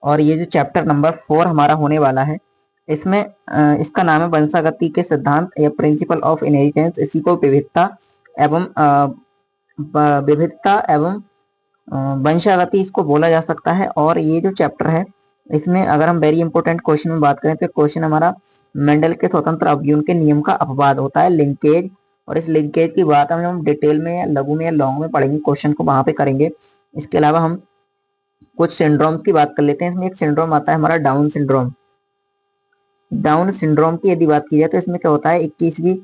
और ये जो चैप्टर नंबर 4 हमारा होने वाला है, इसमें इसका नाम है वंशागति के सिद्धांत या प्रिंसिपल ऑफ इनहेरिटेंस। इसी को विविधता एवं वंशागति इसको बोला जा सकता है। और ये जो चैप्टर है, इसमें अगर हम वेरी इंपॉर्टेंट क्वेश्चन में बात करें तो क्वेश्चन हमारा मेंडल के स्वतंत्र अवयवों के नियम का अपवाद होता है, लिंकेज। और इस लिंकेज की बात हम डिटेल में या लघु में या लॉन्ग में पढ़ेंगे, क्वेश्चन को वहां पे करेंगे। इसके अलावा हम कुछ सिंड्रोम की बात कर लेते हैं। इसमें एक सिंड्रोम आता है हमारा डाउन सिंड्रोम। डाउन सिंड्रोम की यदि बात की जाए तो इसमें क्या होता है, 21वीं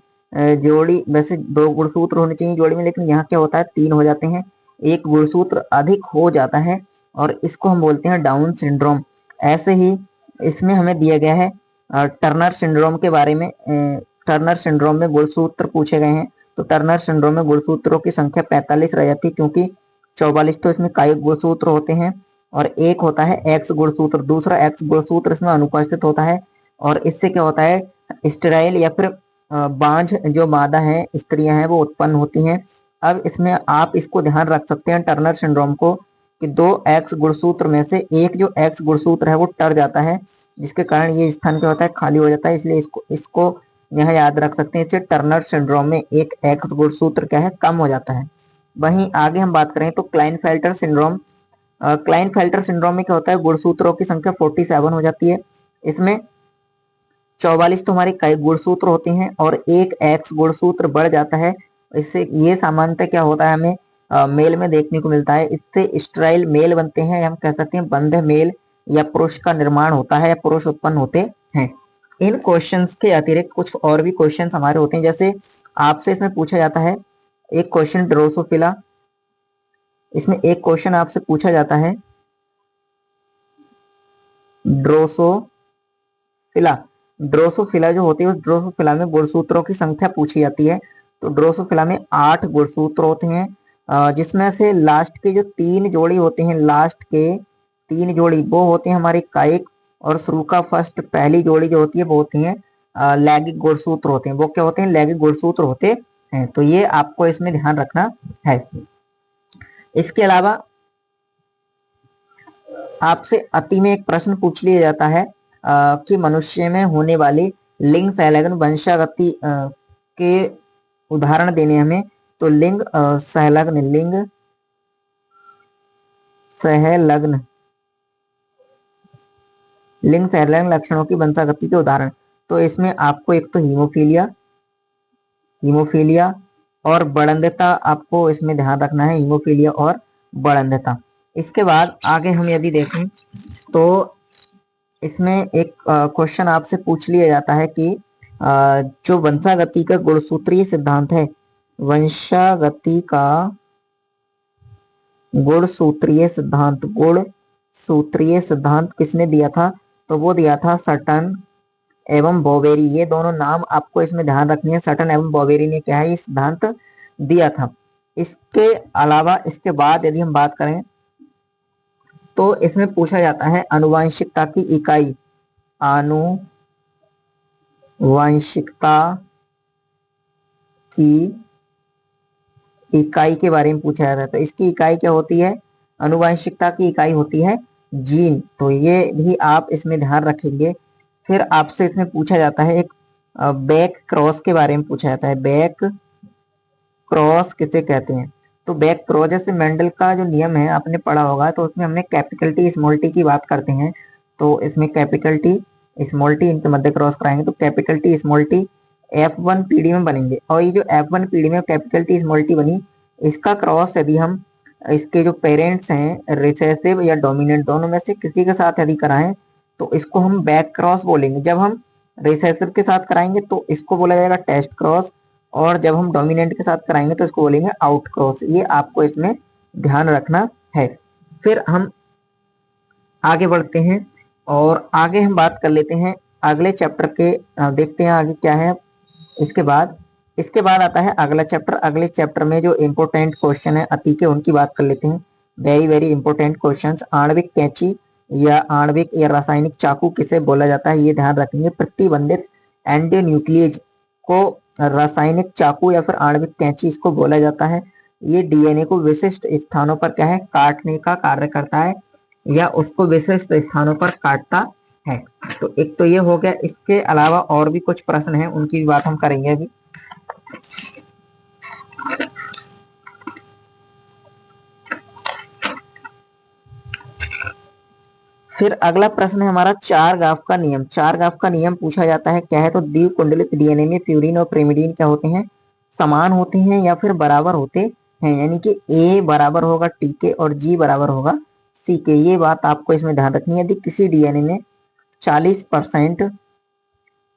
जोड़ी, वैसे 2 गुणसूत्र होने चाहिए जोड़ी में, लेकिन यहाँ क्या होता है 3 हो जाते हैं, एक गुणसूत्र अधिक हो जाता है और इसको हम बोलते हैं डाउन सिंड्रोम। ऐसे ही इसमें हमें दिया गया है टर्नर सिंड्रोम के बारे में। टर्नर सिंड्रोम में गुणसूत्र पूछे गए हैं, तो टर्नर सिंड्रोम में गुणसूत्रों की संख्या 45 रह जाती है, क्योंकि 44 तो इसमें कायिक गुणसूत्र होते हैं और एक होता है एक्स गुणसूत्र। दूसरा एक्स गुणसूत्र इसमें अनुपस्थित होता है और इससे क्या होता है, स्टेराइल या फिर बांझ जो मादा है, स्त्रियां हैं, वो उत्पन्न होती हैं। अब इसमें आप इसको ध्यान रख सकते हैं टर्नर सिंड्रोम को, कि 2 एक्स गुणसूत्र में से एक जो एक्स गुणसूत्र है वो टर जाता है, जिसके कारण ये स्थान क्या होता है, खाली हो जाता है। इसलिए इसको यहाँ याद रख सकते हैं। इससे टर्नर सिंड्रोम में एक एक्स गुणसूत्र क्या है, कम हो जाता है। वहीं आगे हम बात करें तो क्लाइनफेल्टर सिंड्रोम। क्लाइनफेल्टर सिंड्रोम में क्या होता है, गुणसूत्रों की संख्या 47 हो जाती है। इसमें 44 तो हमारे कई गुणसूत्र होते हैं और एक एक्स गुणसूत्र बढ़ जाता है। इससे ये सामान्यतः क्या होता है, हमें मेल में देखने को मिलता है। इससे स्टेराइल मेल बनते हैं, हम कह सकते हैं बंध मेल या पुरुष का निर्माण होता है या पुरुष उत्पन्न होते हैं। इन क्वेश्चंस के अतिरिक्त कुछ और भी क्वेश्चंस हमारे होते हैं, जैसे आपसे इसमें पूछा जाता है एक क्वेश्चन ड्रोसोफिला। इसमें एक क्वेश्चन आपसे पूछा जाता है ड्रोसोफिला। ड्रोसोफिला जो होती है, उस ड्रोसोफिला में गुणसूत्रों की संख्या पूछी जाती है। तो ड्रोसोफिला में 8 गुणसूत्र होते हैं, जिसमें से लास्ट के जो 3 जोड़ी होते हैं, लास्ट के 3 जोड़ी वो होते हैं हमारे कायिक, और शुरू का फर्स्ट पहली जोड़ी जो होती है वो होती है लैंगिक गुणसूत्र होते हैं। वो क्या होते हैं, लैंगिक गुणसूत्र होते हैं। तो ये आपको इसमें ध्यान रखना है। इसके अलावा आपसे अति में एक प्रश्न पूछ लिया जाता है कि मनुष्य में होने वाली लिंग सहलग्न वंशागति के उदाहरण देने हमें। तो लिंग सहलग्न लक्षणों की वंशागति के उदाहरण। तो इसमें आपको एक तो हीमोफीलिया और बड़ंधता आपको इसमें ध्यान रखना है, हीमोफीलिया और बड़ंधता। इसके बाद आगे हम यदि देखें तो इसमें एक क्वेश्चन आपसे पूछ लिया जाता है कि जो वंशागति का गुणसूत्रीय सिद्धांत है, वंशागति का गुणसूत्रीय सिद्धांत किसने दिया था, तो वो दिया था सटन एवं बोवेरी। ये दोनों नाम आपको इसमें ध्यान रखनी है। सटन एवं बोवेरी ने क्या है, ये सिद्धांत दिया था। इसके अलावा इसके बाद यदि हम बात करें तो इसमें पूछा जाता है आनुवंशिकता की इकाई। आनुवंशिकता की इकाई के बारे में पूछा जाता है। तो इसकी इकाई क्या होती है, आनुवंशिकता की इकाई होती है जीन। तो ये भी आप इसमें ध्यान रखेंगे। फिर आपसे इसमें पूछा जाता है एक बैक क्रॉस के बारे में पूछा जाता है। बैक क्रॉस किसे कहते हैं, तो बैक क्रॉस, जैसे मेंडल का जो नियम है आपने पढ़ा होगा, तो उसमें हमने कैपिटल टी स्मॉल टी की बात करते हैं। तो इसमें कैपिटल टी स्मॉल टी इनके मध्य क्रॉस कराएंगे तो capital T small T F1 पीढ़ी में बनेंगे। और ये जो F1 पीढ़ी में कैपिटल टी स्मॉल टी बनी, इसका क्रॉस यदि हम इसके जो पेरेंट्स हैं रिसेसिव या डोमिनेंट, दोनों में से किसी के साथ यदि कराएं तो इसको हम बैक क्रॉस बोलेंगे। जब हम रिसेसिव के साथ कराएंगे तो इसको बोला जाएगा टेस्ट क्रॉस, और जब हम डोमिनेंट के साथ कराएंगे तो इसको बोलेंगे आउट क्रॉस। ये आपको इसमें ध्यान रखना है। फिर हम आगे बढ़ते हैं और आगे हम बात कर लेते हैं अगले चैप्टर के। देखते हैं आगे क्या है। इसके बाद आता है अगला चैप्टर। अगले चैप्टर में जो इंपोर्टेंट क्वेश्चन है अति के, उनकी बात कर लेते हैं। Very very important questions. आणविक कैंची या आणविक या रासायनिक चाकू किसे बोला जाता है, ये ध्यान रखेंगे। प्रतिबंधित एंडोन्यूक्लियेज को रासायनिक चाकू या फिर आणविक कैंची इसको बोला जाता है। ये डीएनए को विशिष्ट स्थानों पर क्या है, काटने का कार्य करता है। या उसको विशिष्ट स्थानों पर काटता है। तो एक तो ये हो गया, इसके अलावा और भी कुछ प्रश्न हैं, उनकी भी बात हम करेंगे अभी। फिर अगला प्रश्न है हमारा चारगाफ का नियम। चारगाफ का नियम पूछा जाता है, क्या है? तो द्विकुंडलित डीएनए में प्यूरिन और pyrimidine क्या होते हैं? समान होते हैं या फिर बराबर होते हैं, यानी कि ए बराबर होगा टी के और जी बराबर होगा सी के। ये बात आपको इसमें ध्यान रखनी है। यदि किसी डीएनए में 40%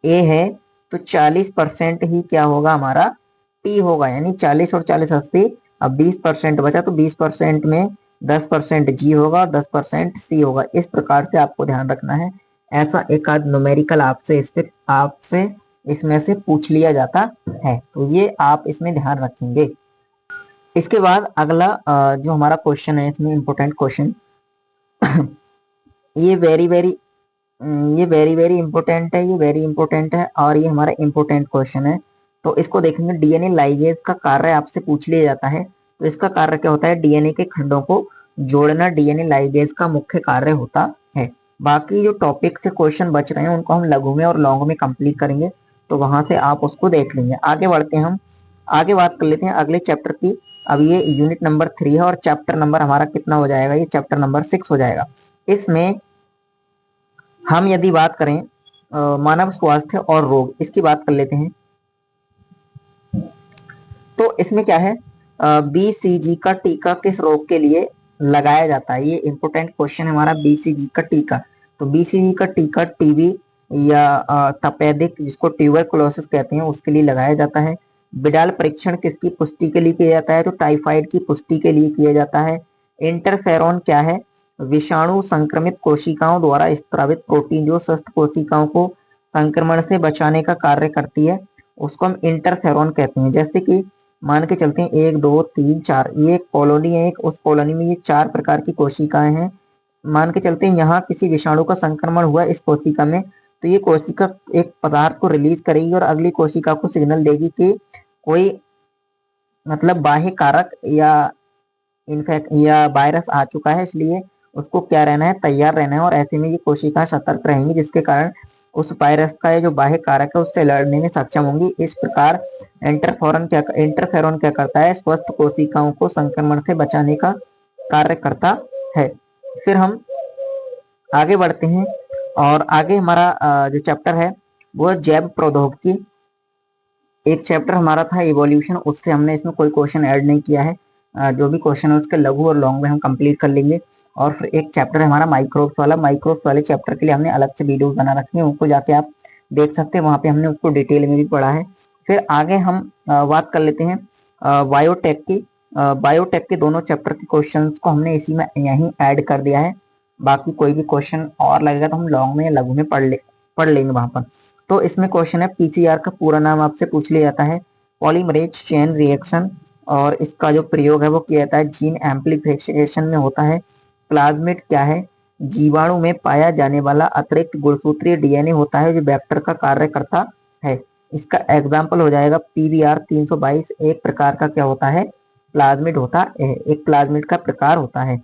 ए है तो 40% ही क्या होगा? हमारा टी होगा, यानी 40 और 40 80। अब 20% बचा तो 20% में 10% जी होगा और 10% सी होगा। इस प्रकार से आपको ध्यान रखना है। ऐसा एक आध न्यूमेरिकल आपसे इसमें से पूछ लिया जाता है, तो ये आप इसमें ध्यान रखेंगे। इसके बाद अगला जो हमारा क्वेश्चन है, इसमें इंपॉर्टेंट क्वेश्चन ये वेरी वेरी इंपॉर्टेंट है, ये वेरी इंपॉर्टेंट है और ये हमारा इंपॉर्टेंट क्वेश्चन है। तो इसको देखेंगे, डीएनए लाइगेज का कार्य आपसे पूछ लिया जाता है। तो इसका कार्य क्या होता है? डीएनए के खंडों को जोड़ना डीएनए लाइगेज का मुख्य कार्य होता है। बाकी जो टॉपिक से क्वेश्चन बच रहे हैं उनको हम लघु में और लॉन्ग में कंप्लीट करेंगे, तो वहां से आप उसको देख लेंगे। आगे बढ़ते हैं, हम आगे बात कर लेते हैं अगले चैप्टर की। अब ये यूनिट नंबर 3 है और चैप्टर नंबर हमारा कितना हो जाएगा? ये चैप्टर नंबर 6 हो जाएगा। इसमें हम यदि बात करें मानव स्वास्थ्य और रोग, इसकी बात कर लेते हैं। तो इसमें क्या है? बीसीजी का टीका किस रोग के लिए लगाया जाता है? ये इंपॉर्टेंट क्वेश्चन है हमारा, बीसीजी का टीका। तो बीसीजी का टीका टीबी या तपेदिक, जिसको ट्यूबरकुलोसिस कहते हैं, उसके लिए लगाया जाता है। बिडाल परीक्षण किसकी पुष्टि के लिए किया जाता है? तो टाइफाइड की पुष्टि के लिए किया जाता है। इंटरफेरॉन क्या है? विषाणु संक्रमित कोशिकाओं द्वारा स्त्रावित प्रोटीन, जो स्वस्थ कोशिकाओं को संक्रमण से बचाने का कार्य करती है, उसको हम इंटरफेरॉन कहते हैं। जैसे कि मान के चलते हैं 1 2 3 4, ये एक कॉलोनी है, एक उस कॉलोनी में ये 4 प्रकार की कोशिकाएं हैं। मान के चलते हैं यहाँ किसी विषाणु का संक्रमण हुआ इस कोशिका में, तो ये कोशिका एक पदार्थ को रिलीज करेगी और अगली कोशिका को सिग्नल देगी कि कोई मतलब बाह्य कारक या इन्फेक्ट या वायरस आ चुका है, इसलिए उसको क्या रहना है? तैयार रहना है। और ऐसे में ये कोशिकाएं सतर्क रहेंगी, जिसके कारण उस वायरस का ये जो बाह्य कारक है उससे लड़ने में सक्षम होंगी। इस प्रकार इंटरफेरॉन क्या करता है? स्वस्थ कोशिकाओं को संक्रमण से बचाने का कार्य करता है। फिर हम आगे बढ़ते हैं और आगे हमारा जो चैप्टर है वो जैव प्रौद्योगिकी। एक चैप्टर हमारा था इवोल्यूशन, उससे हमने इसमें कोई क्वेश्चन ऐड नहीं किया है। जो भी क्वेश्चन है उसके लघु और लॉन्ग में हम कंप्लीट कर लेंगे। और फिर एक चैप्टर है हमारा माइक्रोब्स वाला। माइक्रोब्स वाले चैप्टर के लिए हमने अलग से वीडियो बना रखे हैं, उनको जाके आप देख सकते हैं, वहां पे हमने उसको डिटेल में भी पढ़ा है। फिर आगे हम बात कर लेते हैं बायोटेक की। बायोटेक के दोनों चैप्टर के क्वेश्चन को हमने इसी में यहीं ऐड कर दिया है। बाकी कोई भी क्वेश्चन और लगेगा तो हम लॉन्ग में या लघु में पढ़ लेंगे वहां पर। तो इसमें क्वेश्चन है पीसीआर का पूरा नाम आपसे पूछ लिया जाता है, पॉलीमरेज चेन रिएक्शन, और इसका जो प्रयोग है वो किया जाता है जीन एम्प्लीफिकेशन में होता है। प्लाज्मिड क्या है? जीवाणु में पाया जाने वाला अतिरिक्त गुणसूत्रीय डीएनए होता है जो वेक्टर का कार्य करता है। इसका एग्जाम्पल हो जाएगा पीबीआर 322, एक प्रकार का क्या होता है? प्लाज्मिड होता है, एक प्लाज्मिड का प्रकार होता है।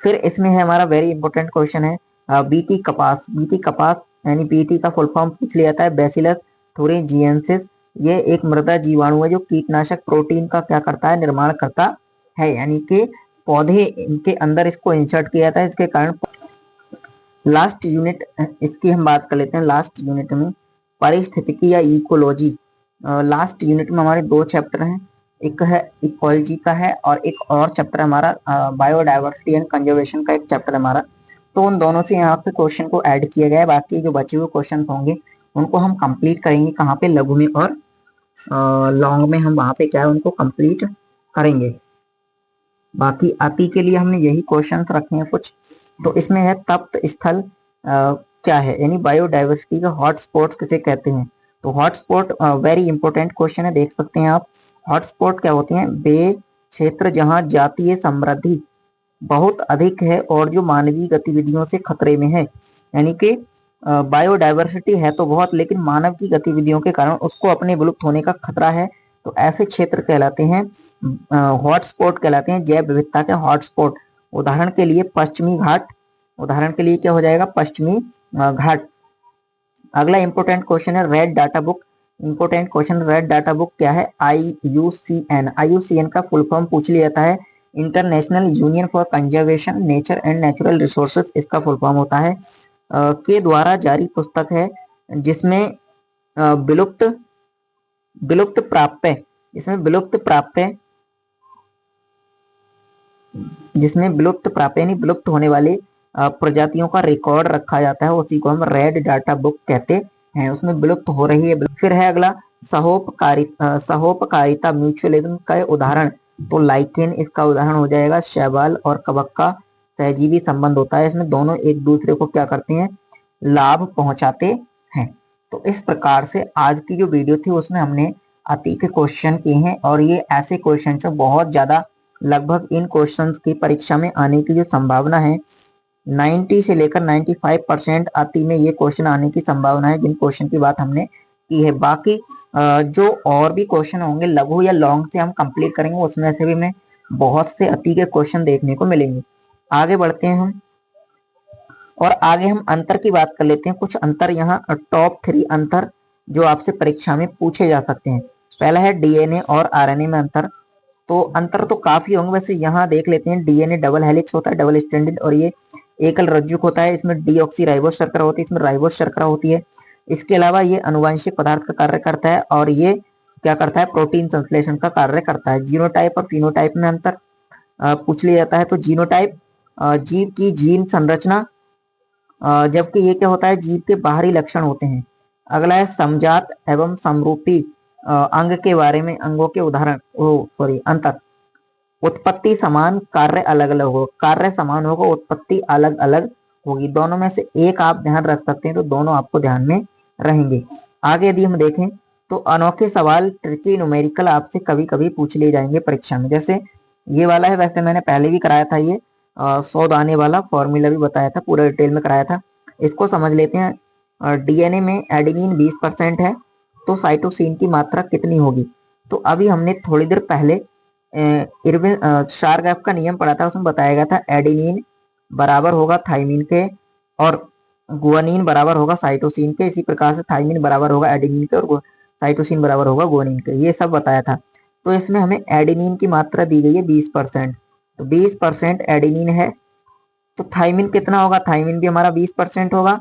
फिर इसमें है हमारा वेरी इंपॉर्टेंट क्वेश्चन है बीटी कपास। बीटी कपास यानी बीटी का फुल फॉर्म पूछ लिया जाता है, बैसिलस थुरिंजिएंसिस। ये एक मृदा जीवाणु है जो कीटनाशक प्रोटीन का क्या करता है? निर्माण करता है, यानी कि पौधे के अंदर इसको इंसर्ट किया जाता है, इसके कारण। लास्ट यूनिट इसकी हम बात कर लेते हैं। लास्ट यूनिट में पारिस्थितिकी या इकोलॉजी। लास्ट यूनिट में हमारे 2 चैप्टर हैं, एक है इकोलॉजी का है और एक और चैप्टर हमारा बायोडाइवर्सिटी एंड कंजर्वेशन का एक चैप्टर हमारा। तो उन दोनों से यहाँ पे क्वेश्चन को ऐड किया गया है। बाकी जो बचे हुए क्वेश्चन होंगे उनको हम कंप्लीट करेंगे, कहाँ पे? लघु में और लॉन्ग में हम वहां पे क्या है उनको कंप्लीट करेंगे। बाकी अति के लिए हमने यही क्वेश्चन रखे हैं कुछ। तो इसमें है तप्त स्थल क्या है, यानी बायोडाइवर्सिटी का हॉटस्पॉट्स किसे कहते हैं? तो हॉटस्पॉट वेरी इंपॉर्टेंट क्वेश्चन है, देख सकते हैं आप। हॉटस्पॉट क्या होते हैं? वे क्षेत्र जहां जातीय समृद्धि बहुत अधिक है और जो मानवीय गतिविधियों से खतरे में है, यानी कि बायोडाइवर्सिटी है तो बहुत, लेकिन मानव की गतिविधियों के कारण उसको अपने विलुप्त होने का खतरा है। तो ऐसे क्षेत्र कहलाते हैं हॉटस्पॉट कहलाते हैं, जैव विविधता के हॉटस्पॉट। उदाहरण के लिए पश्चिमी घाट, उदाहरण के लिए क्या हो जाएगा, पश्चिमी घाट। अगला इंपॉर्टेंट क्वेश्चन है red data book. Important question, red data book क्या है, IUCN। IUCN का फुल फॉर्म पूछ लिया जाता है, international union for conservation nature and natural resources, इसका फुल फॉर्म होता है। के द्वारा जारी पुस्तक है जिसमें विलुप्त विलुप्त प्राप्य, इसमें विलुप्त प्राप्य, जिसमें विलुप्त प्राप्य यानी विलुप्त होने वाले प्रजातियों का रिकॉर्ड रखा जाता है, उसी को हम रेड डाटा बुक कहते हैं। उसमें विलुप्त हो रही है। फिर है अगला सहोपकारिता म्यूचुअलिज्म का उदाहरण, तो लाइकेन इसका उदाहरण हो जाएगा। शैवाल और कवक का सहजीवी संबंध होता है, इसमें दोनों एक दूसरे को क्या करते हैं, लाभ पहुंचाते हैं। तो इस प्रकार से आज की जो वीडियो थी उसमें हमने अति के क्वेश्चन किए हैं, और ये ऐसे क्वेश्चन है बहुत ज्यादा, लगभग इन क्वेश्चंस की परीक्षा में आने की जो संभावना है 90 से लेकर 95% अति में ये क्वेश्चन आने की संभावना है, जिन क्वेश्चन की बात हमने की है। बाकी जो और भी क्वेश्चन होंगे लघु या लॉन्ग से हम कंप्लीट करेंगे, उसमें से भी हमें बहुत से अति के क्वेश्चन देखने को मिलेंगे। आगे बढ़ते हैं हम, और आगे हम अंतर की बात कर लेते हैं। कुछ अंतर यहाँ टॉप 3 अंतर जो आपसे परीक्षा में पूछे जा सकते हैं। पहला है डीएनए और आरएनए में अंतर। तो अंतर तो काफी होंगे, वैसे यहाँ देख लेते हैं। डीएनए डबल हेलिक्स होता है, डबल स्ट्रैंडेड, और ये एकल रज्जुक होता है। इसमें डीऑक्सीराइबोस शर्करा होती है, इसमें राइबोस शर्करा होती है। इसके अलावा ये अनुवांशिक पदार्थ का कार्य करता है, और ये क्या करता है, प्रोटीन संश्लेषण का कार्य करता है। जीनोटाइप और फिनोटाइप में अंतर पूछ लिया जाता है। तो जीनोटाइप जीव की जीन संरचना, जबकि ये क्या होता है, जीव के बाहरी लक्षण होते हैं। अगला है समजात एवं समरूपी अंग के बारे में, अंगों के उदाहरण, अंतर, उत्पत्ति समान, कार्य अलग अलग होगा। कार्य समान होगा, उत्पत्ति अलग अलग होगी। दोनों में से एक आप ध्यान रख सकते हैं, तो दोनों आपको ध्यान में रहेंगे। आगे यदि हम देखें तो अनोखे सवाल, ट्रिकी न्यूमेरिकल आपसे कभी कभी पूछ लिए जाएंगे परीक्षा में। जैसे ये वाला है, वैसे मैंने पहले भी कराया था, ये 100 दाने वाला फॉर्मूला भी बताया था, पूरा डिटेल में कराया था। इसको समझ लेते हैं। डीएनए में एडेनिन 20% है, तो साइटोसिन की मात्रा कितनी होगी। तो अभी हमने थोड़ी देर पहले इरविन शारगैप का नियम पढ़ा था, उसमें बताया गया था एडेनिन बराबर होगा थाइमिन के, और गुआनिन बराबर होगा साइटोसिन के। इसी प्रकार से थाइमिन बराबर होगा एडेनिन के, और साइटोसिन बराबर होगा गुआनिन के, ये सब बताया था। तो इसमें हमें एडेनिन की मात्रा दी गई है 20%, तो 20% एडेनिन है। तो थाइमिन कितना होगा, थाइमिन भी हमारा 20% होगा।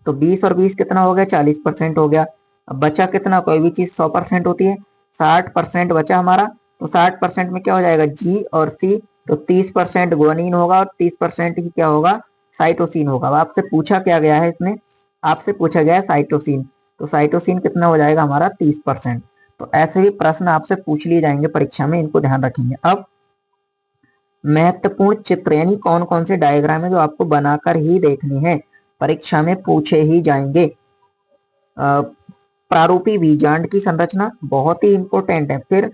तो 20 और 20 कितना हो गया, 40% हो गया। अब बचा कितना, कोई भी चीज 100% होती है, 60% बचा हमारा। तो 60% में क्या हो जाएगा, जी और सी। तो 30% गुआनिन होगा, और 30% ही क्या होगा, साइटोसिन होगा। अब आपसे पूछा क्या गया है, इसमें आपसे पूछा गया है साइटोसिन, तो साइटोसिन कितना हो जाएगा हमारा, 30%। तो ऐसे भी प्रश्न आपसे पूछ लिए जाएंगे परीक्षा में, इनको ध्यान रखेंगे। अब महत्वपूर्ण चित्र, यानी कौन कौन से डायग्राम है जो आपको बनाकर ही देखने हैं, परीक्षा में पूछे ही जाएंगे। प्रारूपी बीजांड की संरचना बहुत ही इंपॉर्टेंट है। फिर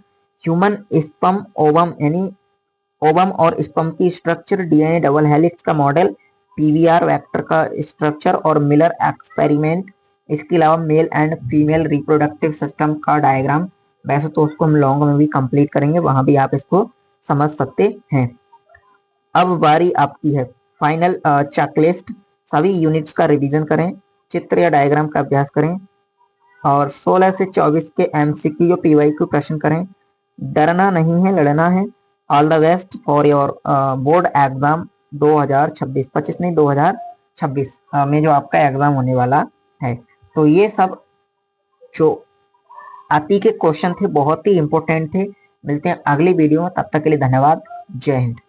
ह्यूमन स्पर्म ओवम, यानी ओवम और स्पर्म की स्ट्रक्चर, डीएनए डबल हेलिक्स का मॉडल, पीवीआर वेक्टर का स्ट्रक्चर और मिलर एक्सपेरिमेंट। इसके अलावा male and female reproductive system का डायग्राम, वैसे तो उसको हम लॉन्ग में भी कंप्लीट करेंगे, वहां भी आप इसको समझ सकते हैं। अब बारी आपकी है फाइनल चेकलिस्ट। सभी यूनिट्स का रिवीजन करें, चित्र या डायग्राम का अभ्यास करें, और 16 से 24 के एमसीक्यू या पीवाईक्यू प्रश्न करें। डरना नहीं है, लड़ना है। All the best for your board exam 2026, 25 नहीं 2026 में जो आपका एग्जाम होने वाला है। तो ये सब जो आती के क्वेश्चन थे बहुत ही इंपॉर्टेंट थे। मिलते हैं अगली वीडियो में, तब तक के लिए धन्यवाद। जय हिंद।